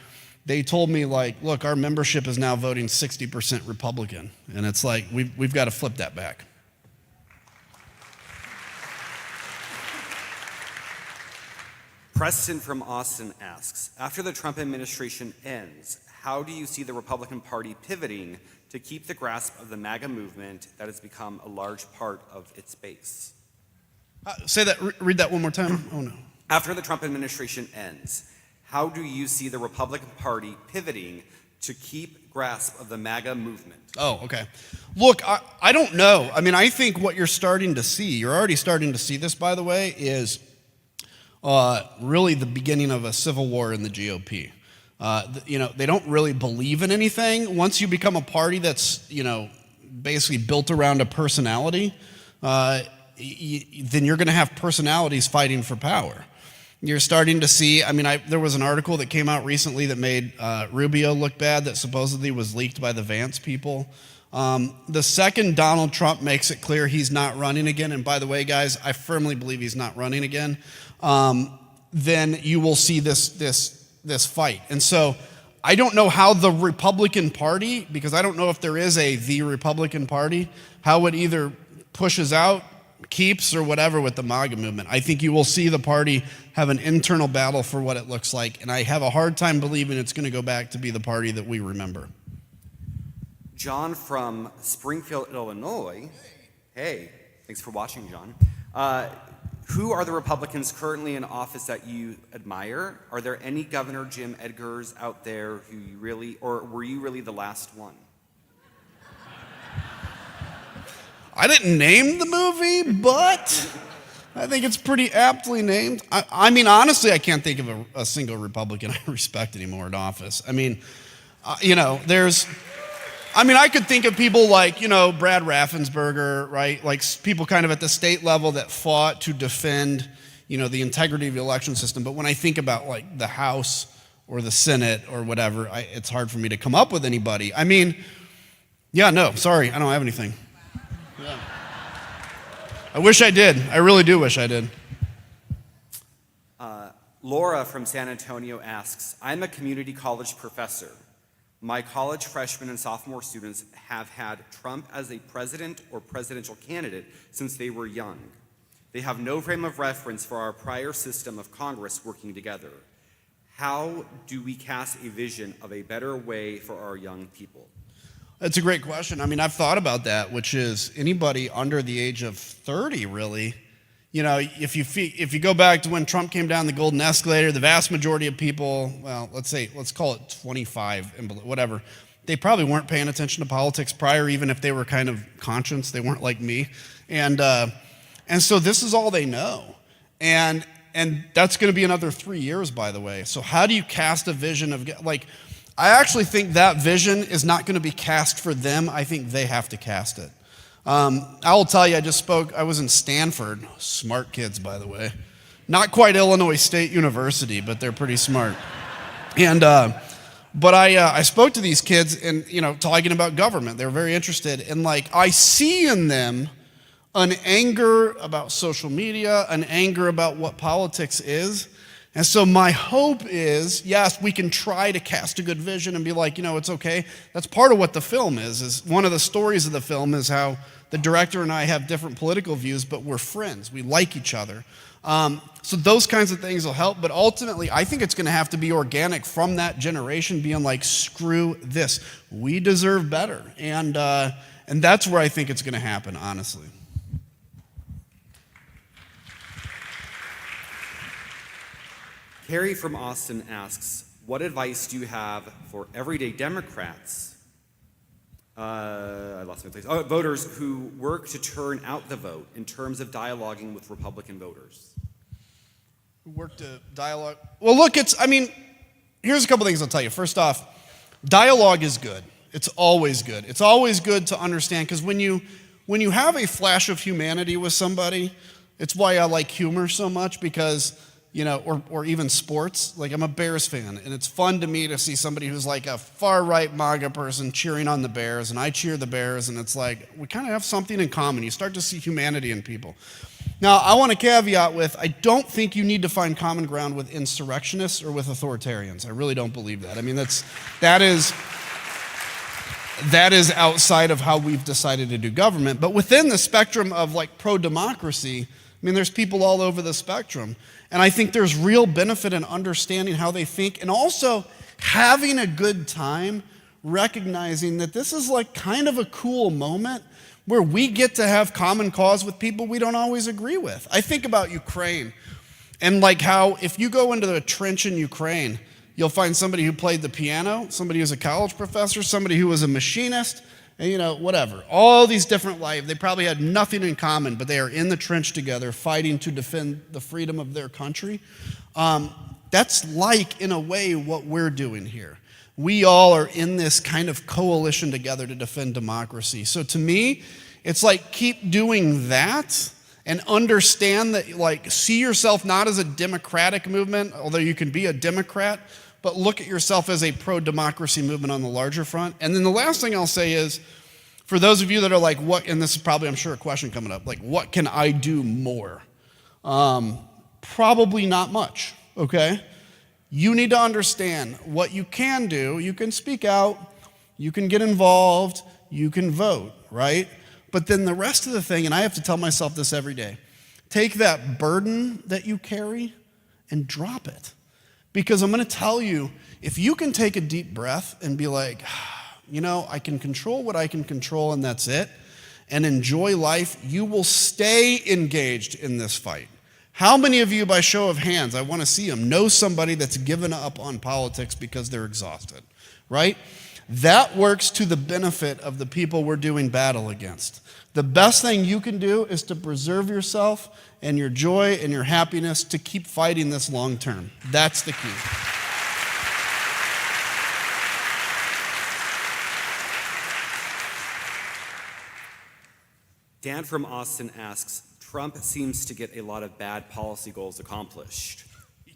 they told me, look, our membership is now voting 60% Republican. And it's like, we've got to flip that back. Preston from Austin asks, after the Trump administration ends, how do you see the Republican Party pivoting to keep the grasp of the MAGA movement that has become a large part of its base? Read that one more time. Oh, no. After the Trump administration ends, how do you see the Republican Party pivoting to keep grasp of the MAGA movement? Oh, okay. Look, I don't know. I mean, I think what you're starting to see, you're already starting to see this, by the way, is really the beginning of a civil war in the GOP. They don't really believe in anything. Once you become a party that's, basically built around a personality, then you're going to have personalities fighting for power. You're starting to see, there was an article that came out recently that made Rubio look bad that supposedly was leaked by the Vance people. The second Donald Trump makes it clear he's not running again, and by the way, guys, I firmly believe he's not running again, then you will see this fight. And so I don't know how the Republican Party, because I don't know if there is the Republican Party, how it either pushes out, keeps, or whatever with the MAGA movement. I think you will see the party have an internal battle for what it looks like, and I have a hard time believing it's going to go back to be the party that we remember. John from Springfield, Illinois. Hey, thanks for watching, John. Who are the Republicans currently in office that you admire? Are there any Governor Jim Edgars out there who you really, or were you really the last one? I didn't name the movie, but I think it's pretty aptly named. Honestly, I can't think of a single Republican I respect anymore in office. I could think of people like, Brad Raffensperger, right? Like people kind of at the state level that fought to defend, the integrity of the election system. But when I think about like the House or the Senate or whatever, it's hard for me to come up with anybody. Sorry, I don't have anything. Yeah. I wish I did. I really do wish I did. Laura from San Antonio asks, I'm a community college professor. My college freshman and sophomore students have had Trump as a president or presidential candidate since they were young. They have no frame of reference for our prior system of Congress working together. How do we cast a vision of a better way for our young people? That's a great question. I've thought about that, which is anybody under the age of 30, really. If you go back to when Trump came down the golden escalator, the vast majority of people, well, let's call it 25 and whatever, they probably weren't paying attention to politics prior, even if they were kind of conscious. They weren't like me. And so this is all they know. And that's going to be another 3 years, by the way. So how do you cast a vision of, I actually think that vision is not going to be cast for them. I think they have to cast it. I will tell you, I was in Stanford. Smart kids, by the way. Not quite Illinois State University, but they're pretty smart. And, but I spoke to these kids and, talking about government. They were very interested. And I see in them an anger about social media, an anger about what politics is. And so my hope is, yes, we can try to cast a good vision and be like, it's okay. That's part of what the film is one of the stories of the film is how the director and I have different political views, but we're friends. We like each other. So those kinds of things will help, but ultimately I think it's going to have to be organic from that generation being like, screw this. We deserve better. And that's where I think it's going to happen, honestly. Carrie from Austin asks, what advice do you have for everyday Democrats, I lost my place, voters who work to turn out the vote in terms of dialoguing with Republican voters? Who work to dialogue? Well, look, here's a couple things I'll tell you. First off, dialogue is good. It's always good. It's always good to understand, because when you have a flash of humanity with somebody, it's why I like humor so much, because or even sports. Like, I'm a Bears fan, and it's fun to me to see somebody who's like a far-right MAGA person cheering on the Bears, and I cheer the Bears, and it's like, we kind of have something in common. You start to see humanity in people. Now, I want to caveat with, I don't think you need to find common ground with insurrectionists or with authoritarians. I really don't believe that. I mean, that is outside of how we've decided to do government. But within the spectrum of like pro-democracy, there's people all over the spectrum. And I think there's real benefit in understanding how they think, and also having a good time recognizing that this is like kind of a cool moment where we get to have common cause with people we don't always agree with. I think about Ukraine and like how if you go into the trench in Ukraine, you'll find somebody who played the piano, somebody who's a college professor, somebody who was a machinist, and whatever. All these different lives, they probably had nothing in common, but they are in the trench together fighting to defend the freedom of their country. That's like, in a way, what we're doing here. We all are in this kind of coalition together to defend democracy. So to me, it's like, keep doing that and understand that, like, see yourself not as a democratic movement, although you can be a Democrat, but look at yourself as a pro-democracy movement on the larger front. And then the last thing I'll say is, for those of you that are like, what, and this is probably, I'm sure, a question coming up, like, what can I do more? Probably not much, okay? You need to understand what you can do. You can speak out, you can get involved, you can vote, right? But then the rest of the thing, and I have to tell myself this every day, take that burden that you carry and drop it. Because I'm going to tell you, if you can take a deep breath and be like, I can control what I can control and that's it, and enjoy life, you will stay engaged in this fight. How many of you, by show of hands, I want to see them, know somebody that's given up on politics because they're exhausted, right? That works to the benefit of the people we're doing battle against. The best thing you can do is to preserve yourself and your joy and your happiness to keep fighting this long term. That's the key. Dan from Austin asks, Trump seems to get a lot of bad policy goals accomplished.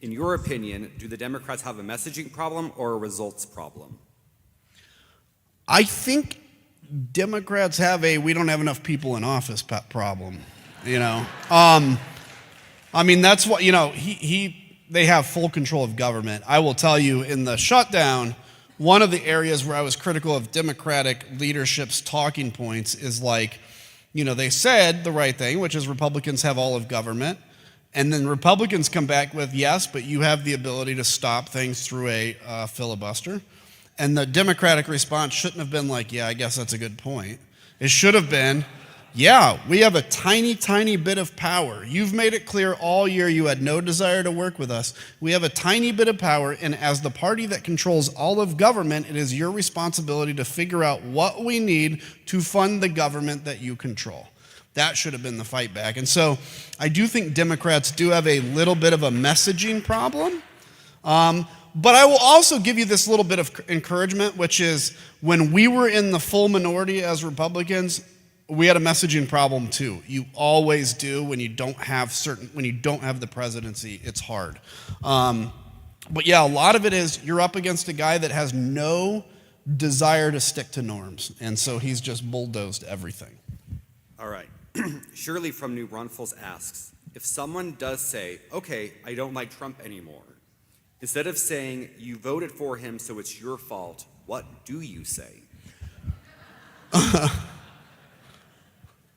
In your opinion, do the Democrats have a messaging problem or a results problem? I think Democrats have we don't have enough people in office problem, that's what, they have full control of government. I will tell you, in the shutdown, one of the areas where I was critical of Democratic leadership's talking points is like, they said the right thing, which is Republicans have all of government. And then Republicans come back with, yes, but you have the ability to stop things through a filibuster. And the Democratic response shouldn't have been like, yeah, I guess that's a good point. It should have been, yeah, we have a tiny, tiny bit of power. You've made it clear all year you had no desire to work with us. We have a tiny bit of power, and as the party that controls all of government, it is your responsibility to figure out what we need to fund the government that you control. That should have been the fight back. And so I do think Democrats do have a little bit of a messaging problem. But I will also give you this little bit of encouragement, which is when we were in the full minority as Republicans, we had a messaging problem too. You always do when you don't have the presidency. It's hard. But yeah, a lot of it is you're up against a guy that has no desire to stick to norms, and so he's just bulldozed everything. All right. Shirley from New Braunfels asks, if someone does say, okay, I don't like Trump anymore, instead of saying you voted for him so it's your fault, what do you say?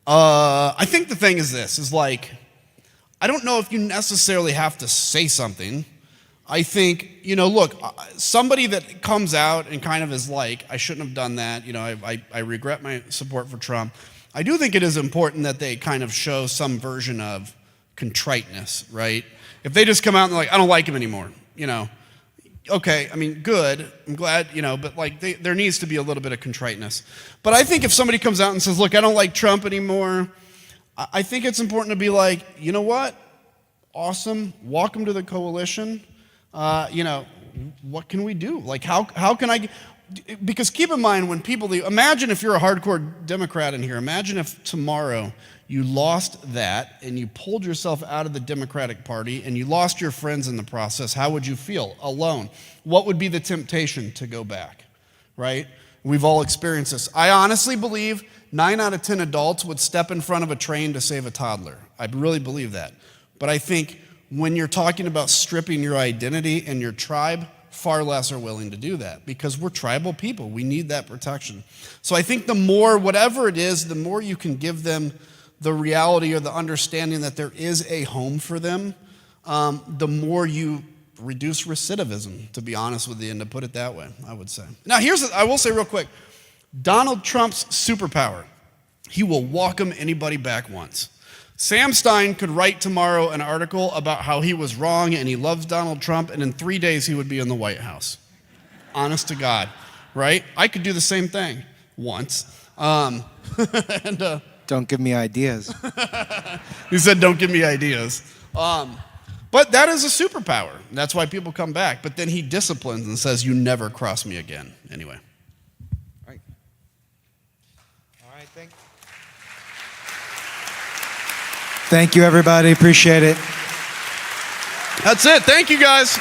I think the thing is this, is like, I don't know if you necessarily have to say something. I think, look, somebody that comes out and kind of is like, I shouldn't have done that, I regret my support for Trump. I do think it is important that they kind of show some version of contriteness, right? If they just come out and they're like, I don't like him anymore, okay, I mean, good, I'm glad, but like there needs to be a little bit of contriteness. But I think if somebody comes out and says, look, I don't like Trump anymore, I think it's important to be like, you know what? Awesome. Welcome to the coalition. What can we do? Like, how can I? Because keep in mind, when people leave, imagine if you're a hardcore Democrat in here. Imagine if tomorrow you lost that and you pulled yourself out of the Democratic Party and you lost your friends in the process. How would you feel? Alone. What would be the temptation to go back? Right? We've all experienced this. I honestly believe 9 out of 10 adults would step in front of a train to save a toddler. I really believe that. But I think when you're talking about stripping your identity and your tribe, far less are willing to do that because we're tribal people. We need that protection. So I think the more, whatever it is, the more you can give them the reality or the understanding that there is a home for them, the more you reduce recidivism, to be honest with you, and to put it that way, I would say. Now, I will say real quick, Donald Trump's superpower, he will welcome anybody back once. Sam Stein could write tomorrow an article about how he was wrong and he loves Donald Trump, and in 3 days he would be in the White House. Honest to God, right? I could do the same thing once. Don't give me ideas. He said, don't give me ideas. But that is a superpower. That's why people come back. But then he disciplines and says, you never cross me again. Anyway. All right, thank you, everybody. Appreciate it. That's it. Thank you, guys.